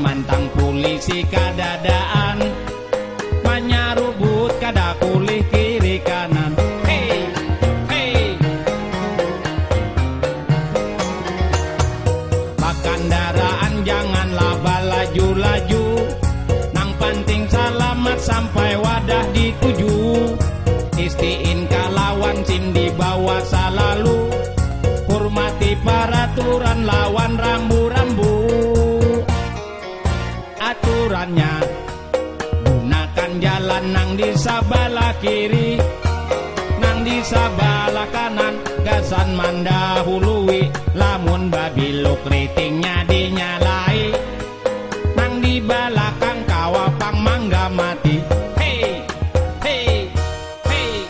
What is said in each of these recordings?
samantang polisi kadadaan manyarubut kada kulih kiri kanan. Hey, hey. Bakandaraan janganlah balaju-laju, nang penting selamat sampai wadah dituju. Istiin kalawan sim di bawah selalu, hormati peraturan lawan rambu-rambu. Aturannya gunakan jalan nang di sebelah kiri, nang di sebelah kanan gasan mandahului. Lamun babiluk ratingnya dinyalai, nang di belakang kawapang mangga mati. Hey, hey, hey.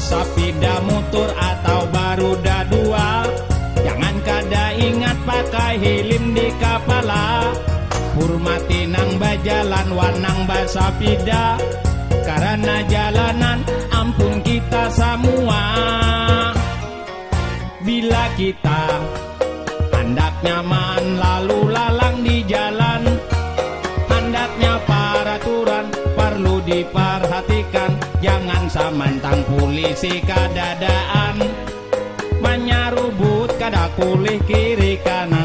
Sepeda motor atau baruda dua, jangan kada ingat pakai helm di kepala. Hormati nang bajalan wanang basapida, karena jalanan ampun kita semua. Bila kita hendak nyaman lalu lalang di jalan, hendaknya peraturan perlu diperhatikan. Jangan samantang polisi kadadaan manyarubut kada kulih kiri kanan.